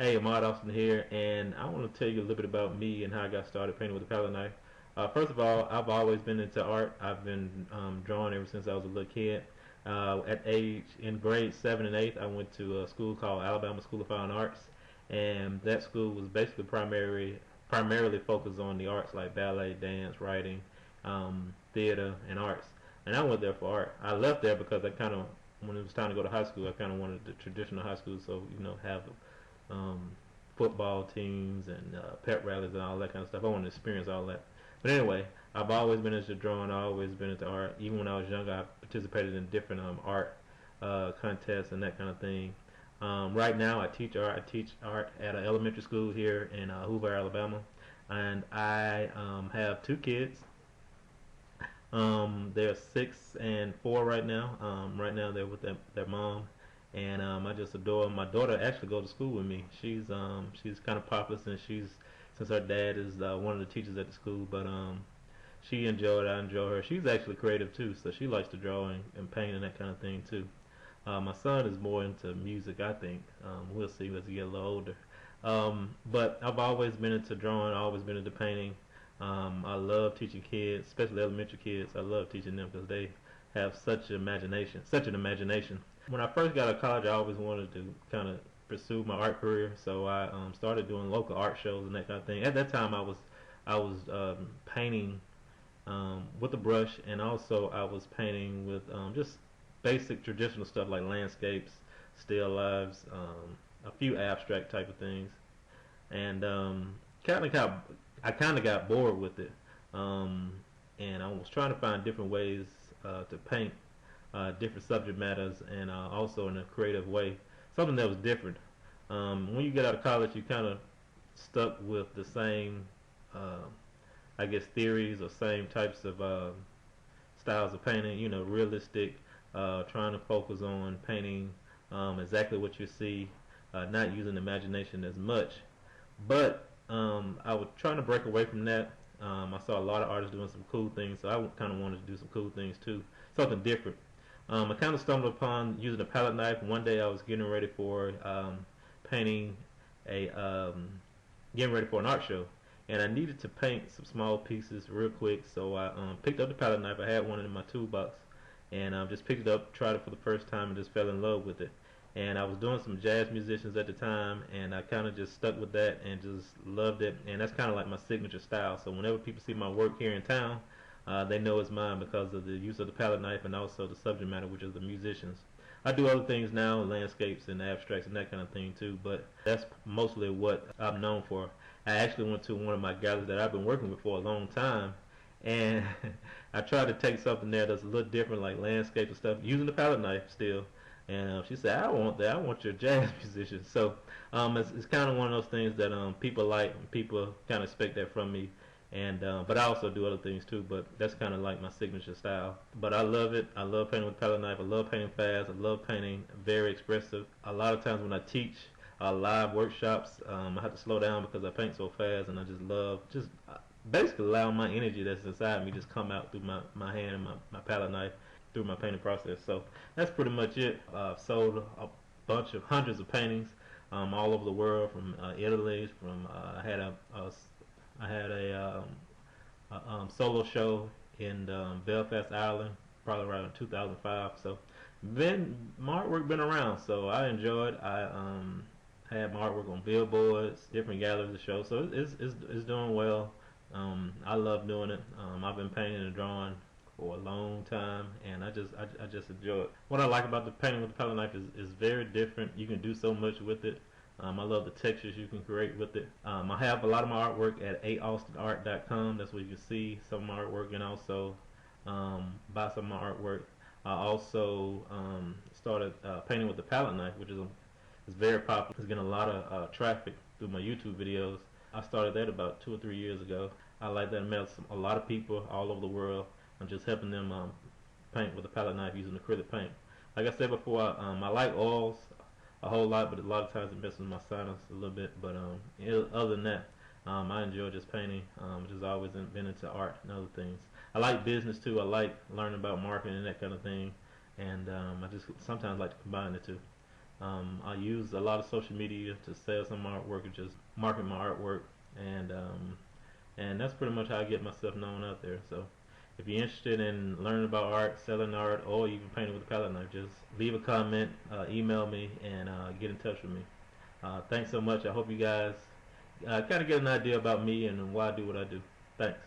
Hey, Ahmad Austin here, and I want to tell you a little bit about me and how I got started painting with a palette knife. First of all, I've always been into art. I've been drawing ever since I was a little kid. At age in grade 7 and 8, I went to a school called Alabama School of Fine Arts, and that school was basically primarily focused on the arts like ballet, dance, writing, theater, and arts. And I went there for art. I left there because I kind of, when it was time to go to high school, I kind of wanted the traditional high school, so have um, football teams and pep rallies and all that kind of stuff. I wanted to experience all that. But anyway, I've always been into drawing. I've always been into art. Even when I was younger, I participated in different art contests and that kind of thing. Right now, I teach art. I teach art at an elementary school here in Hoover, Alabama, and I have two kids. They're 6 and 4 right now. Right now, they're with their mom, and I just adore them. My daughter actually goes to school with me. She's kind of popular since her dad is one of the teachers at the school. But she enjoyed it. I enjoy her. She's actually creative too, so she likes to draw and paint and that kind of thing too. My son is more into music, I think. We'll see as he gets a little older. But I've always been into drawing. Always been into painting. I love teaching kids, especially elementary kids. I love teaching them because they have such an imagination. When I first got out of college, I always wanted to kind of pursue my art career, so I started doing local art shows and that kind of thing. At that time, I was painting with a brush, and also I was painting with just basic traditional stuff like landscapes, still lives, a few abstract type of things, and I kind of got bored with it, and I was trying to find different ways to paint different subject matters, and also in a creative way, something that was different. When you get out of college, you kind of stuck with the same, I guess, theories or same types of styles of painting. Realistic, trying to focus on painting exactly what you see, not using imagination as much. But I was trying to break away from that. I saw a lot of artists doing some cool things, so I kind of wanted to do some cool things too, something different. I kind of stumbled upon using a palette knife. One day I was painting a getting ready for an art show, and I needed to paint some small pieces real quick. So I picked up the palette knife. I had one in my toolbox, and just picked it up, tried it for the first time, and just fell in love with it. And I was doing some jazz musicians at the time, and I kind of just stuck with that and just loved it. And that's kind of like my signature style. So whenever people see my work here in town, they know it's mine because of the use of the palette knife and also the subject matter, which is the musicians. I do other things now, landscapes and abstracts and that kind of thing too, but that's mostly what I'm known for. I actually went to one of my galleries that I've been working with for a long time, and I tried to take something there that's a little different, like landscapes and stuff, using the palette knife still. And she said, "I want that. I want your jazz musician." So it's kind of one of those things that people like, and people kind of expect that from me. And but I also do other things too. But that's kind of like my signature style. But I love it. I love painting with a palette knife. I love painting fast. I love painting very expressive. A lot of times when I teach live workshops, I have to slow down because I paint so fast, and I just love basically allowing my energy that's inside me just come out through my hand and my palette knife through my painting process. So that's pretty much it. I've sold a bunch of hundreds of paintings all over the world, from Italy. From I had solo show in Belfast, Ireland, probably around 2005. So my artwork been around, so I enjoyed. I had my artwork on billboards, different galleries to show. So it's doing well. I love doing it. I've been painting and drawing for a long time, and I just enjoy it. What I like about the painting with the palette knife is very different. You can do so much with it. I love the textures you can create with it. I have a lot of my artwork at aaustinart.com. That's where you can see some of my artwork, and also buy some of my artwork. I also started painting with the palette knife, which is very popular. It's getting a lot of traffic through my YouTube videos. I started that about 2 or 3 years ago. I like that. I met a lot of people all over the world. I'm just helping them paint with a palette knife using acrylic paint. Like I said before, I like oils a whole lot, but a lot of times it messes with my sinus a little bit. But other than that, I enjoy just painting. Just always been into art and other things. I like business too. I like learning about marketing and that kind of thing. And I just sometimes like to combine the two. I use a lot of social media to sell some artwork and just market my artwork, and that's pretty much how I get myself known out there. So if you're interested in learning about art, selling art, or even painting with a palette knife, just leave a comment, email me, and get in touch with me. Thanks so much. I hope you guys kind of get an idea about me and why I do what I do. Thanks.